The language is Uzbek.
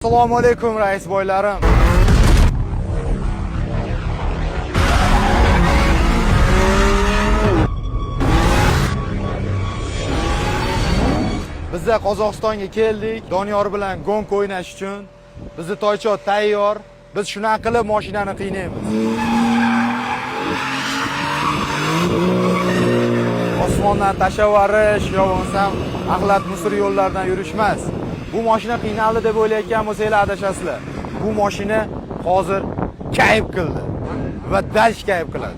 Assalomu alaykum rais boylarim. Biz Qozog'istonga keldik, Doniyor bilan gong o'ynash uchun. Bizni Toychot tayyor. Biz shunaqa qilib mashinani qiynaymiz. Osmondan tashavarish yo bo'lmasam axlat musir yo'llardan yurishmas. Bu mashina qiynaldi deb o'ylayotgan bo'lsanglar adashasizlar. Bu mashina hozir kayf qildi va dash kayf qiladi.